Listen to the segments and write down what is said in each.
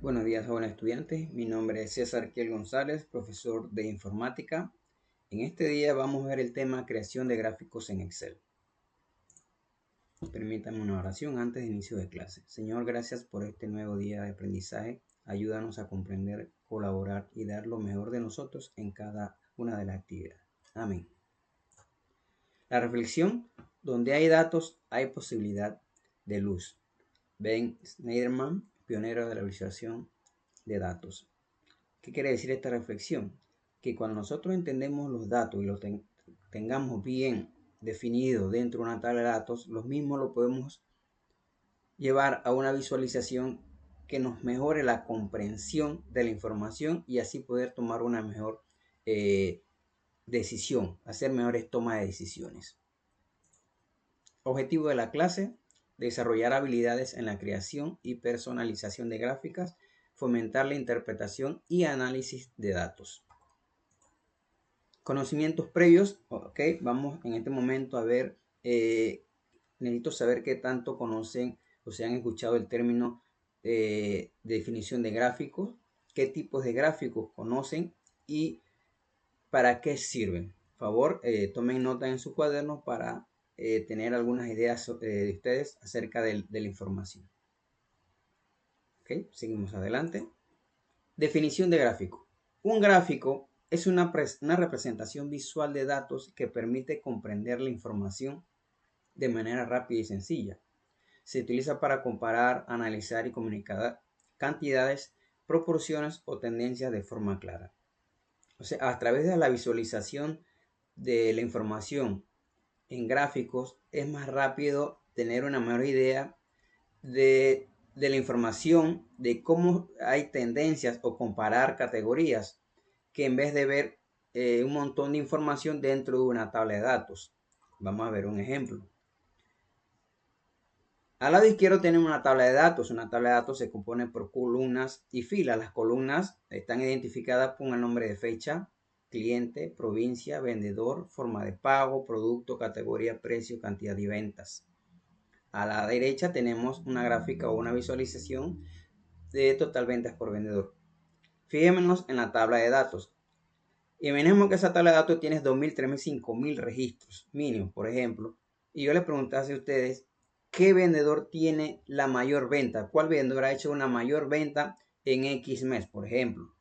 Buenos días, jóvenes estudiantes. Mi nombre es César Kiel González, profesor de informática. En este día vamos a ver el tema creación de gráficos en Excel. Permítanme una oración antes de inicio de clase. Señor, gracias por este nuevo día de aprendizaje. Ayúdanos a comprender, colaborar y dar lo mejor de nosotros en cada una de las actividades. Amén. La reflexión: donde hay datos, hay posibilidad de luz. Ben Shneiderman, pionero de la visualización de datos. ¿Qué quiere decir esta reflexión? Que cuando nosotros entendemos los datos y los tengamos bien definidos dentro de una tabla de datos, los mismos lo podemos llevar a una visualización que nos mejore la comprensión de la información y así poder tomar una mejor decisión, hacer mejores tomas de decisiones. Objetivo de la clase: desarrollar habilidades en la creación y personalización de gráficas, fomentar la interpretación y análisis de datos. Conocimientos previos. Ok, vamos en este momento a ver, necesito saber qué tanto conocen o se han escuchado el término de definición de gráficos, qué tipos de gráficos conocen y para qué sirven. Por favor, tomen nota en su cuaderno para tener algunas ideas de ustedes acerca de la información. Ok, seguimos adelante. Definición de gráfico. Un gráfico es una representación visual de datos que permite comprender la información de manera rápida y sencilla. Se utiliza para comparar, analizar y comunicar cantidades, proporciones o tendencias de forma clara. O sea, a través de la visualización de la información en gráficos es más rápido tener una mejor idea de la información, de cómo hay tendencias o comparar categorías, que en vez de ver un montón de información dentro de una tabla de datos. Vamos a ver un ejemplo. Al lado izquierdo tenemos una tabla de datos. Una tabla de datos se compone por columnas y filas. Las columnas están identificadas con el nombre de fecha, cliente, provincia, vendedor, forma de pago, producto, categoría, precio, cantidad y ventas. A la derecha tenemos una gráfica o una visualización de total ventas por vendedor. Fijémonos en la tabla de datos. Imaginemos que esa tabla de datos tiene 2.000, 3.000, 5.000 registros mínimos, por ejemplo. Y yo les preguntase a ustedes, ¿qué vendedor tiene la mayor venta? ¿Cuál vendedor ha hecho una mayor venta en X mes, por ejemplo?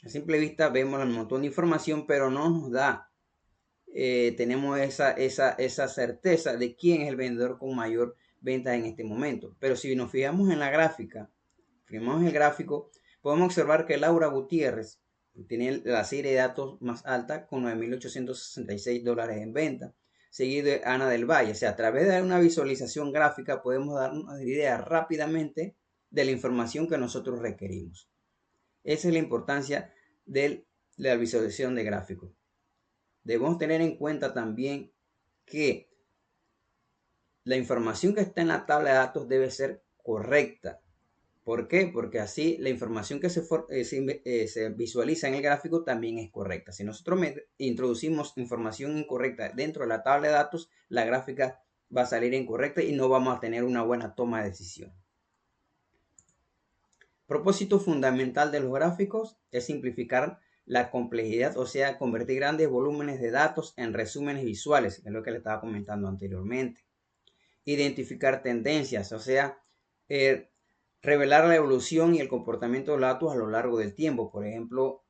A simple vista vemos un montón de información, pero no nos da, tenemos esa certeza de quién es el vendedor con mayor venta en este momento. Pero si nos fijamos en la gráfica, fijamos en el gráfico, podemos observar que Laura Gutiérrez tiene la serie de datos más alta con $9.866 en venta, seguido de Ana del Valle. O sea, a través de una visualización gráfica podemos darnos una idea rápidamente de la información que nosotros requerimos. Esa es la importancia de la visualización de gráficos. Debemos tener en cuenta también que la información que está en la tabla de datos debe ser correcta. ¿Por qué? Porque así la información que se visualiza en el gráfico también es correcta. Si nosotros introducimos información incorrecta dentro de la tabla de datos, la gráfica va a salir incorrecta y no vamos a tener una buena toma de decisión. Propósito fundamental de los gráficos es simplificar la complejidad, o sea, convertir grandes volúmenes de datos en resúmenes visuales, que es lo que le estaba comentando anteriormente. Identificar tendencias, o sea, revelar la evolución y el comportamiento de los datos a lo largo del tiempo. Por ejemplo,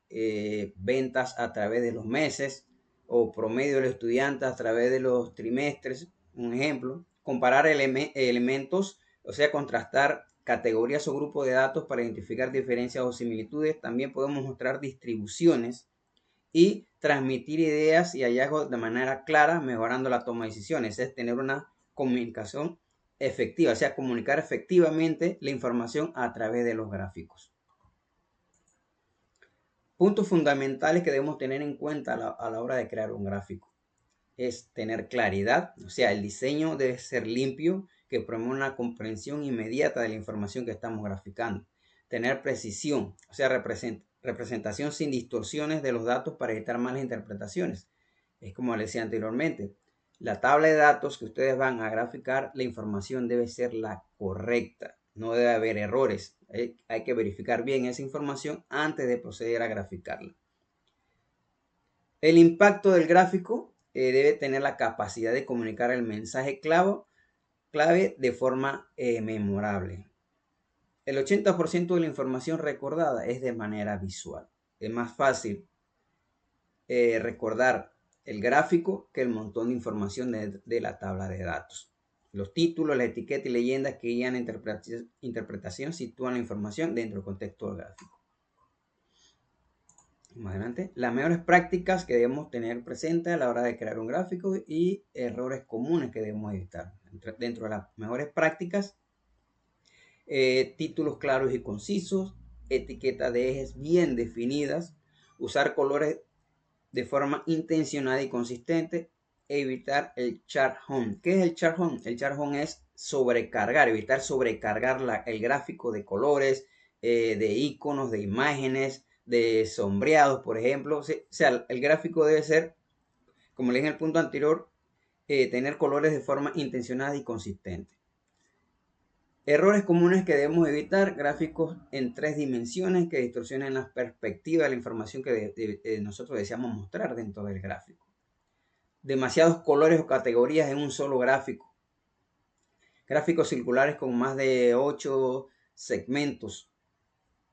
ventas a través de los meses o promedio de los estudiantes a través de los trimestres. Un ejemplo, comparar elementos, o sea, contrastar categorías o grupos de datos para identificar diferencias o similitudes. También podemos mostrar distribuciones y transmitir ideas y hallazgos de manera clara, mejorando la toma de decisiones. Es tener una comunicación efectiva, o sea, comunicar efectivamente la información a través de los gráficos. Puntos fundamentales que debemos tener en cuenta a la hora de crear un gráfico es tener claridad, o sea, el diseño debe ser limpio, que promueva una comprensión inmediata de la información que estamos graficando. Tener precisión, o sea, representación sin distorsiones de los datos para evitar malas interpretaciones. Es como les decía anteriormente, la tabla de datos que ustedes van a graficar, la información debe ser la correcta, no debe haber errores. Hay que verificar bien esa información antes de proceder a graficarla. El impacto del gráfico debe tener la capacidad de comunicar el mensaje clave de forma memorable. El 80% de la información recordada es de manera visual. Es más fácil recordar el gráfico que el montón de información de la tabla de datos. Los títulos, la etiqueta y leyendas que guían interpretación sitúan la información dentro del contexto del gráfico. Más adelante, las mejores prácticas que debemos tener presentes a la hora de crear un gráfico y errores comunes que debemos evitar. Dentro de las mejores prácticas, títulos claros y concisos, etiquetas de ejes bien definidas, usar colores de forma intencionada y consistente, evitar el chart home. ¿Qué es el chart home? El chart home es sobrecargar, evitar sobrecargar el gráfico de colores, de iconos, de imágenes, de sombreados, por ejemplo. O sea, el gráfico debe ser, como le dije en el punto anterior, tener colores de forma intencionada y consistente. Errores comunes que debemos evitar: gráficos en 3 dimensiones que distorsionen la perspectiva de la información que nosotros deseamos mostrar dentro del gráfico. Demasiados colores o categorías en un solo gráfico. Gráficos circulares con más de 8 segmentos.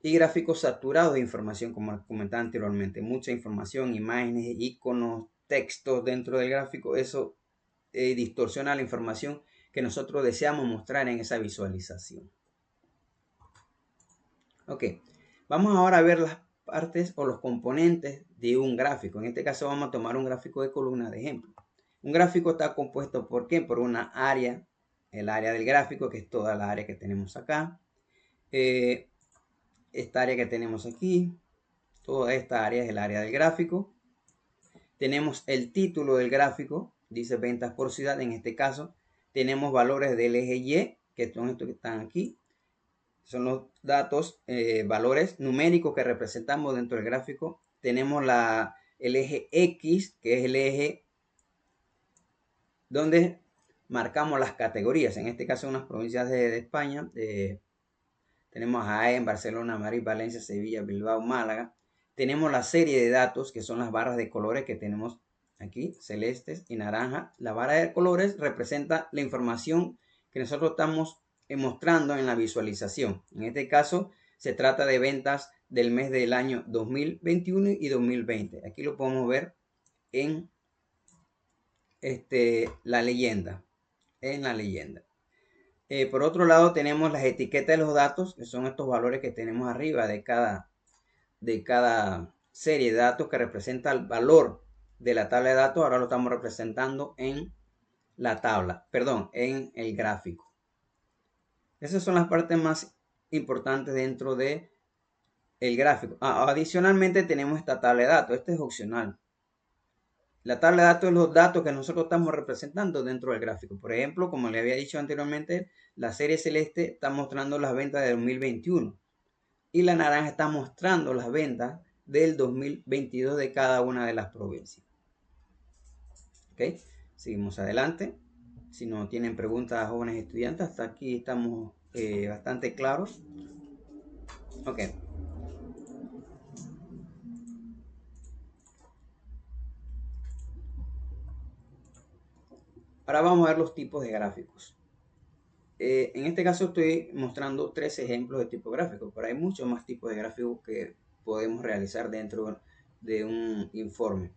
Y gráficos saturados de información, como comentaba anteriormente. Mucha información, imágenes, iconos, textos dentro del gráfico. Eso distorsiona la información que nosotros deseamos mostrar en esa visualización. Ok, vamos ahora a ver las partes o los componentes de un gráfico. En este caso vamos a tomar un gráfico de columna de ejemplo. Un gráfico está compuesto ¿por qué? Por una área, el área del gráfico, que es toda la área que tenemos acá. Esta área que tenemos aquí, toda esta área es el área del gráfico. Tenemos el título del gráfico, dice ventas por ciudad. En este caso tenemos valores del eje Y, que son estos que están aquí. Son los datos, valores numéricos que representamos dentro del gráfico. Tenemos el eje X, que es el eje donde marcamos las categorías. En este caso, unas provincias de España. Tenemos a Jaén, Barcelona, Madrid, Valencia, Sevilla, Bilbao, Málaga. Tenemos la serie de datos, que son las barras de colores que tenemos aquí, celestes y naranja. La barra de colores representa la información que nosotros estamos mostrando en la visualización. En este caso, se trata de ventas del mes del año 2021 y 2020. Aquí lo podemos ver en la leyenda. Por otro lado, tenemos las etiquetas de los datos, que son estos valores que tenemos arriba de cada serie de datos que representa el valor de la tabla de datos. Ahora lo estamos representando en la tabla, en el gráfico. Esas son las partes más importantes dentro de el gráfico. Adicionalmente tenemos esta tabla de datos. Este es opcional. La tabla de datos es los datos que nosotros estamos representando dentro del gráfico. Por ejemplo, como le había dicho anteriormente, la serie celeste está mostrando las ventas de 2021 y la naranja está mostrando las ventas del 2022 de cada una de las provincias. Ok, seguimos adelante. Si no tienen preguntas, jóvenes estudiantes, hasta aquí estamos bastante claros. Ok. Ahora vamos a ver los tipos de gráficos. En este caso estoy mostrando 3 ejemplos de tipo gráfico, pero hay muchos más tipos de gráficos que podemos realizar dentro de un informe.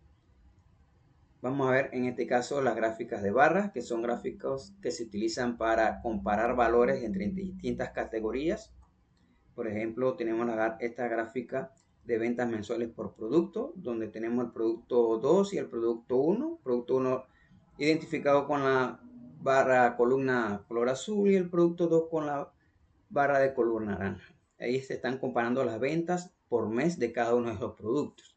Vamos a ver en este caso las gráficas de barras, que son gráficos que se utilizan para comparar valores entre distintas categorías. Por ejemplo, tenemos esta gráfica de ventas mensuales por producto, donde tenemos el producto 2 y el producto 1. Producto 1 identificado con la barra columna color azul y el producto 2 con la barra de color naranja. Ahí se están comparando las ventas por mes de cada uno de esos productos.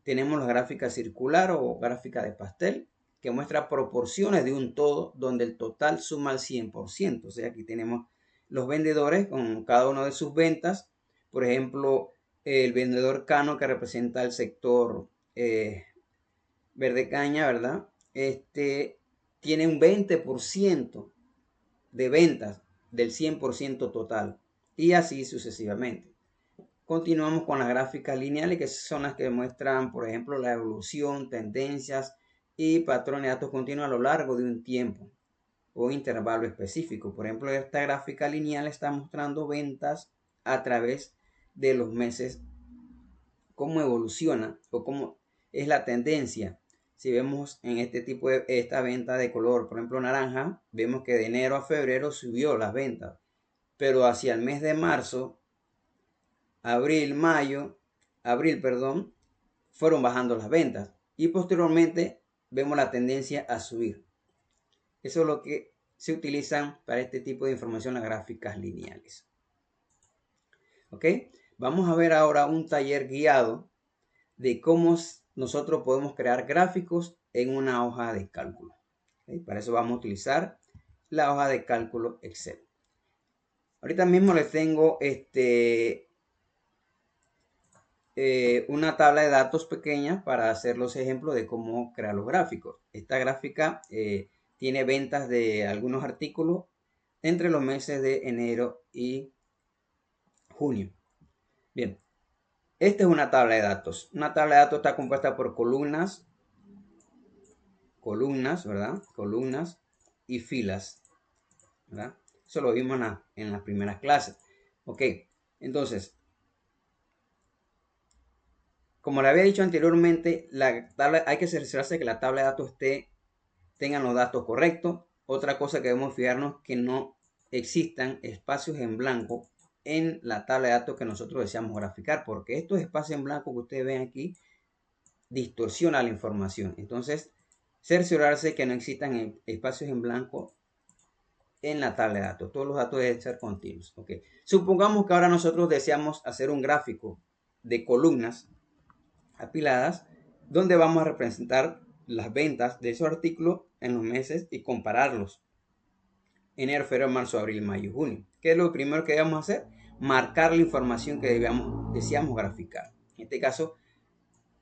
Tenemos la gráfica circular o gráfica de pastel, que muestra proporciones de un todo donde el total suma al 100%. O sea, aquí tenemos los vendedores con cada uno de sus ventas. Por ejemplo, el vendedor Cano, que representa el sector verde caña, ¿verdad? Tiene un 20% de ventas del 100% total. y así sucesivamente. Continuamos con las gráficas lineales, que son las que muestran, por ejemplo, la evolución, tendencias y patrones de datos continuos a lo largo de un tiempo o intervalo específico. Por ejemplo, esta gráfica lineal está mostrando ventas a través de los meses, cómo evoluciona o cómo es la tendencia. Si vemos en este tipo de esta venta de color, por ejemplo, naranja, vemos que de enero a febrero subió las ventas, pero hacia el mes de marzo, abril, perdón, fueron bajando las ventas y posteriormente vemos la tendencia a subir. Eso es lo que se utilizan para este tipo de información, las gráficas lineales. ¿Ok? Vamos a ver ahora un taller guiado de cómo nosotros podemos crear gráficos en una hoja de cálculo. ¿Okay? Para eso vamos a utilizar la hoja de cálculo Excel. Ahorita mismo les tengo una tabla de datos pequeña para hacer los ejemplos de cómo crear los gráficos. Esta gráfica tiene ventas de algunos artículos entre los meses de enero y junio. Bien, esta es una tabla de datos. Una tabla de datos está compuesta por columnas, ¿verdad? Columnas y filas, ¿verdad? Eso lo vimos en las primeras clases. Ok, entonces, como le había dicho anteriormente, hay que cerciorarse que la tabla de datos tengan los datos correctos. Otra cosa que debemos fijarnos que no existan espacios en blanco en la tabla de datos que nosotros deseamos graficar, porque estos espacios en blanco que ustedes ven aquí distorsiona la información. Entonces, cerciorarse que no existan espacios en blanco en la tabla de datos. Todos los datos deben ser continuos. Okay. Supongamos que ahora nosotros deseamos hacer un gráfico de columnas apiladas donde vamos a representar las ventas de esos artículos en los meses y compararlos. Enero, febrero, marzo, abril, mayo, junio. ¿Qué es lo primero que debemos hacer? Marcar la información que deseamos graficar. En este caso,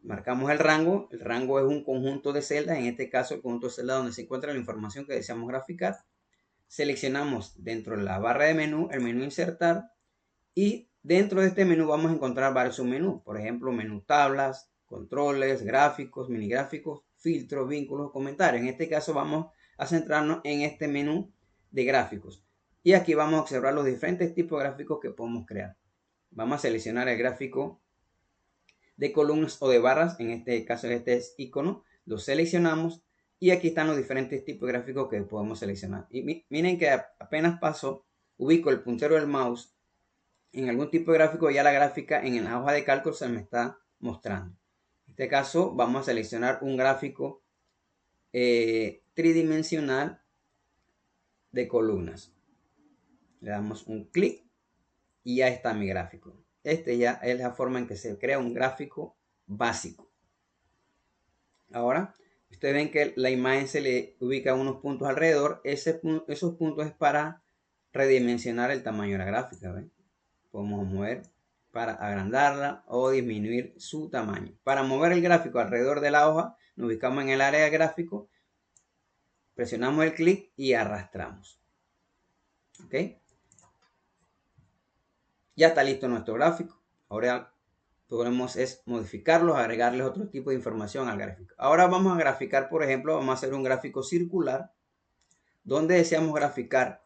marcamos el rango. El rango es un conjunto de celdas. En este caso, el conjunto de celdas donde se encuentra la información que deseamos graficar. Seleccionamos dentro de la barra de menú el menú insertar y dentro de este menú vamos a encontrar varios submenús. Por ejemplo, menú tablas, controles, gráficos, minigráficos, filtros, vínculos, comentarios. En este caso vamos a centrarnos en este menú de gráficos. Y aquí vamos a observar los diferentes tipos de gráficos que podemos crear. Vamos a seleccionar el gráfico de columnas o de barras. En este caso este es icono. Lo seleccionamos y aquí están los diferentes tipos de gráficos que podemos seleccionar. Y miren que apenas paso, ubico el puntero del mouse en algún tipo de gráfico, ya la gráfica en la hoja de cálculo se me está mostrando. En este caso vamos a seleccionar un gráfico tridimensional de columnas. Le damos un clic y ya está mi gráfico. Este ya es la forma en que se crea un gráfico básico. Ahora, ustedes ven que la imagen se le ubica unos puntos alrededor. Esos puntos es para redimensionar el tamaño de la gráfica. ¿Ven? Podemos mover para agrandarla o disminuir su tamaño. Para mover el gráfico alrededor de la hoja, nos ubicamos en el área de gráfico, presionamos el clic y arrastramos. ¿Ok? Ya está listo nuestro gráfico. Ahora podemos modificarlos, agregarles otro tipo de información al gráfico. Ahora vamos a graficar, por ejemplo, vamos a hacer un gráfico circular donde deseamos graficar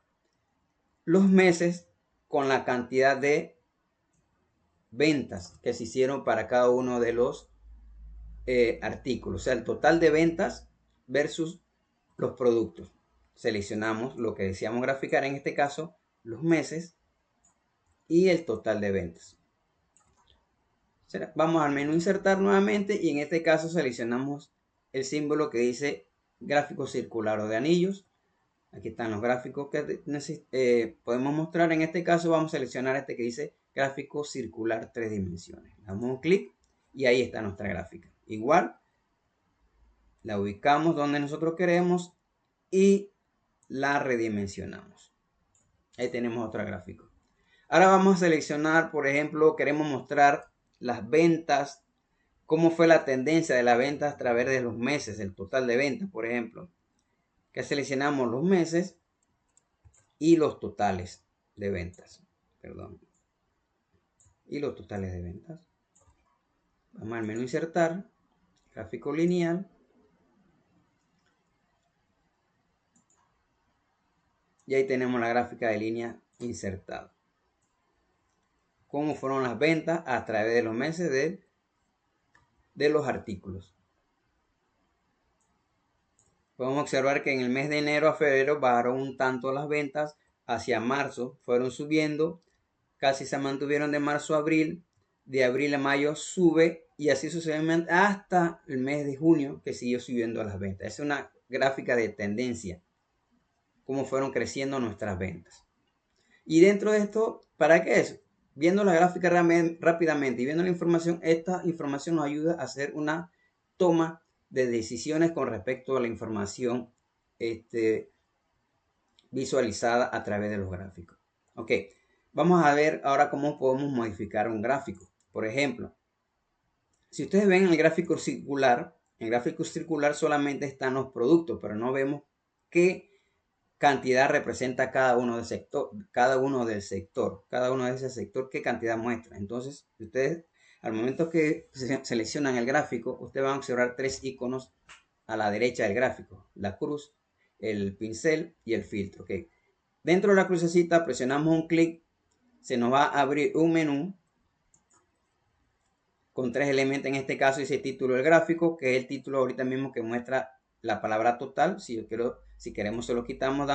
los meses con la cantidad de ventas que se hicieron para cada uno de los artículos. O sea, el total de ventas versus los productos. Seleccionamos lo que deseamos graficar, en este caso, los meses y el total de ventas. Vamos al menú insertar nuevamente y en este caso seleccionamos el símbolo que dice gráfico circular o de anillos. Aquí están los gráficos que podemos mostrar. En este caso vamos a seleccionar este que dice gráfico circular 3 dimensiones. Damos un clic y ahí está nuestra gráfica. Igual, la ubicamos donde nosotros queremos y la redimensionamos. Ahí tenemos otro gráfico. Ahora vamos a seleccionar, por ejemplo, queremos mostrar las ventas, cómo fue la tendencia de las ventas a través de los meses, el total de ventas, por ejemplo. Que seleccionamos los meses y los totales de ventas. perdón, y los totales de ventas. Vamos al menú insertar, gráfico lineal. Y ahí tenemos la gráfica de línea insertada. Cómo fueron las ventas a través de los meses de los artículos. Podemos observar que en el mes de enero a febrero bajaron un tanto las ventas. Hacia marzo fueron subiendo. Casi se mantuvieron de marzo a abril. De abril a mayo sube. Y así sucesivamente hasta el mes de junio que siguió subiendo las ventas. Es una gráfica de tendencia. Cómo fueron creciendo nuestras ventas. Y dentro de esto, ¿para qué es? Viendo la gráfica rápidamente y viendo la información, esta información nos ayuda a hacer una toma de decisiones con respecto a la información visualizada a través de los gráficos. Ok, vamos a ver ahora cómo podemos modificar un gráfico. Por ejemplo, si ustedes ven el gráfico circular solamente están los productos, pero no vemos qué cantidad representa cada uno del sector, cada uno de ese sector, qué cantidad muestra. Entonces, ustedes, al momento que seleccionan el gráfico, ustedes van a observar tres iconos a la derecha del gráfico: la cruz, el pincel y el filtro. ¿Okay? Dentro de la crucecita presionamos un clic, se nos va a abrir un menú con tres elementos. En este caso dice título del gráfico, que es el título ahorita mismo que muestra la palabra total. Si queremos se lo quitamos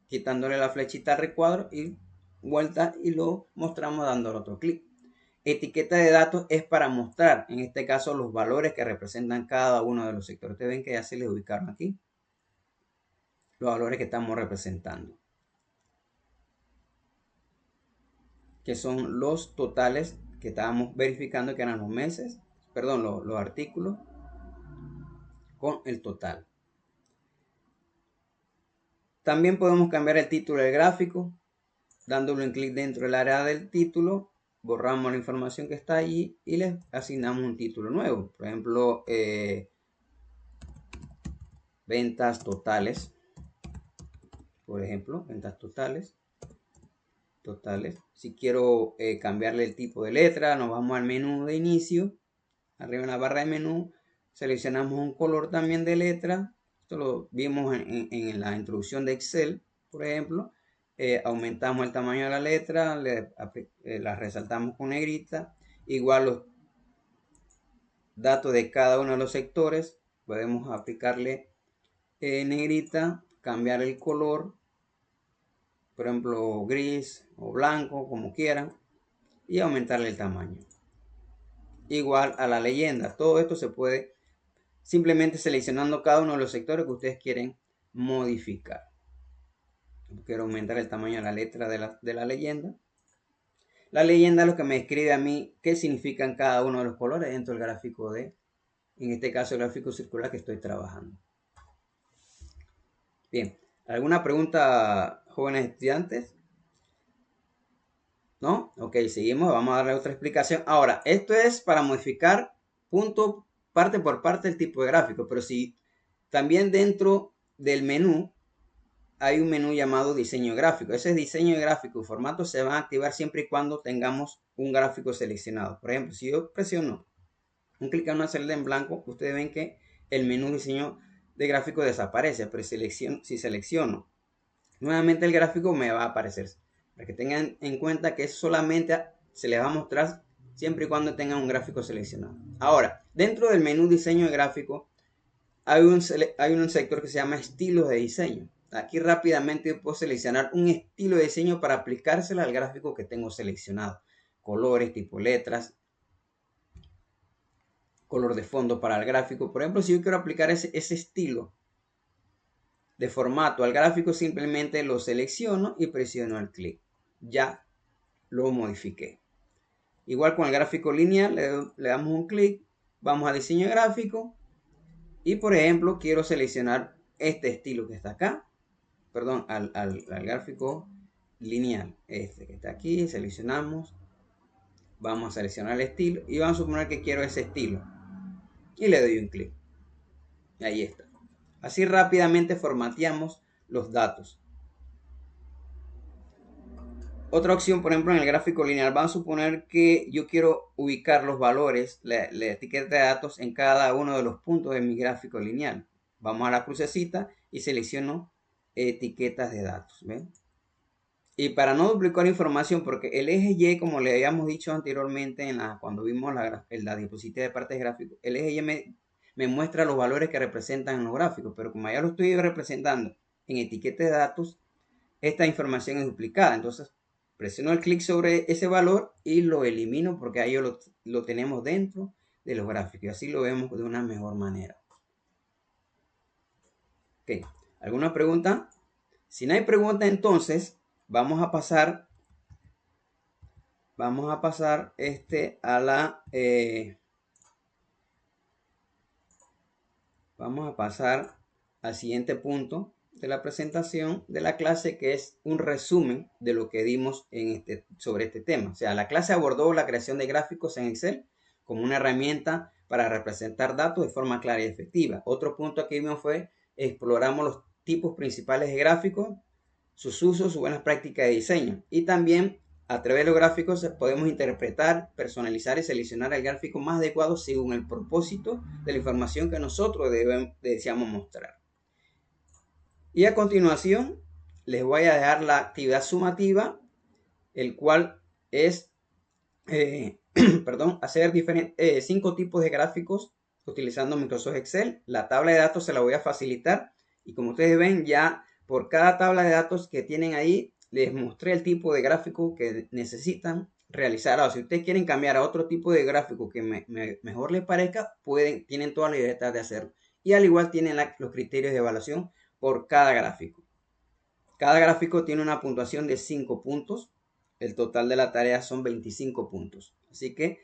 quitándole la flechita al recuadro y vuelta y lo mostramos dándole otro clic. Etiqueta de datos es para mostrar, en este caso, los valores que representan cada uno de los sectores. Ustedes ven que ya se les ubicaron aquí los valores que estamos representando, que son los totales que estábamos verificando que eran los meses, perdón, los artículos con el total. También podemos cambiar el título del gráfico, dándole un clic dentro del área del título, borramos la información que está allí y le asignamos un título nuevo. Por ejemplo, ventas totales. Por ejemplo, ventas totales. Si quiero cambiarle el tipo de letra, nos vamos al menú de inicio. Arriba en la barra de menú seleccionamos un color también de letra. Esto lo vimos en la introducción de Excel, por ejemplo. Aumentamos el tamaño de la letra, la resaltamos con negrita. Igual los datos de cada uno de los sectores, podemos aplicarle negrita, cambiar el color, por ejemplo gris o blanco, como quieran, y aumentarle el tamaño. Igual a la leyenda, todo esto se puede simplemente seleccionando cada uno de los sectores que ustedes quieren modificar. Quiero aumentar el tamaño de la letra de la leyenda. La leyenda es lo que me describe a mí qué significan cada uno de los colores dentro del gráfico en este caso el gráfico circular que estoy trabajando. Bien, ¿alguna pregunta, jóvenes estudiantes? ¿No? Ok, seguimos, vamos a darle otra explicación. Ahora, esto es para modificar parte por parte el tipo de gráfico, pero si también dentro del menú hay un menú llamado diseño gráfico. Ese diseño gráfico y formato se van a activar siempre y cuando tengamos un gráfico seleccionado. Por ejemplo, si yo presiono un clic en una celda en blanco, ustedes ven que el menú diseño de gráfico desaparece, pero si selecciono nuevamente el gráfico me va a aparecer. Para que tengan en cuenta que solamente se les va a mostrar siempre y cuando tengan un gráfico seleccionado. Ahora, dentro del menú diseño de gráfico hay un sector que se llama estilos de diseño. Aquí rápidamente puedo seleccionar un estilo de diseño para aplicárselo al gráfico que tengo seleccionado. Colores, tipo letras, color de fondo para el gráfico. Por ejemplo, si yo quiero aplicar ese estilo de formato al gráfico, simplemente lo selecciono y presiono el clic. Ya lo modifiqué. Igual con el gráfico lineal, le damos un clic, vamos a diseño gráfico y por ejemplo quiero seleccionar este estilo que está acá, perdón, al gráfico lineal, este que está aquí, seleccionamos, vamos a seleccionar el estilo y vamos a suponer que quiero ese estilo y le doy un clic. Ahí está. Así rápidamente formateamos los datos. Otra opción, por ejemplo, en el gráfico lineal, vamos a suponer que yo quiero ubicar los valores, la etiqueta de datos en cada uno de los puntos de mi gráfico lineal. Vamos a la crucecita y selecciono etiquetas de datos. ¿Ven? Y para no duplicar información, porque el eje Y, como le habíamos dicho anteriormente cuando vimos la diapositiva de partes gráficos, el eje Y me muestra los valores que representan en los gráficos, pero como ya lo estoy representando en etiqueta de datos, esta información es duplicada. Entonces, presiono el clic sobre ese valor y lo elimino porque ahí lo tenemos dentro de los gráficos y así lo vemos de una mejor manera. Ok, ¿alguna pregunta? Si no hay pregunta, entonces vamos a pasar al siguiente punto de la presentación de la clase, que es un resumen de lo que dimos sobre este tema. O sea, la clase abordó la creación de gráficos en Excel como una herramienta para representar datos de forma clara y efectiva. Otro punto que vimos fue exploramos los tipos principales de gráficos, sus usos, sus buenas prácticas de diseño, y también a través de los gráficos podemos interpretar, personalizar y seleccionar el gráfico más adecuado según el propósito de la información que nosotros deseamos mostrar. Y a continuación les voy a dejar la actividad sumativa, el cual es hacer 5 tipos de gráficos utilizando Microsoft Excel. La tabla de datos se la voy a facilitar y como ustedes ven, ya por cada tabla de datos que tienen ahí les mostré el tipo de gráfico que necesitan realizar. Ahora, si ustedes quieren cambiar a otro tipo de gráfico que mejor les parezca, tienen toda la libertad de hacerlo. Y al igual tienen los criterios de evaluación por cada gráfico. Cada gráfico tiene una puntuación de 5 puntos. El total de la tarea son 25 puntos. Así que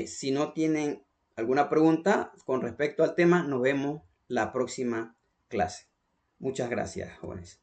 si no tienen alguna pregunta con respecto al tema, nos vemos la próxima clase. Muchas gracias, jóvenes.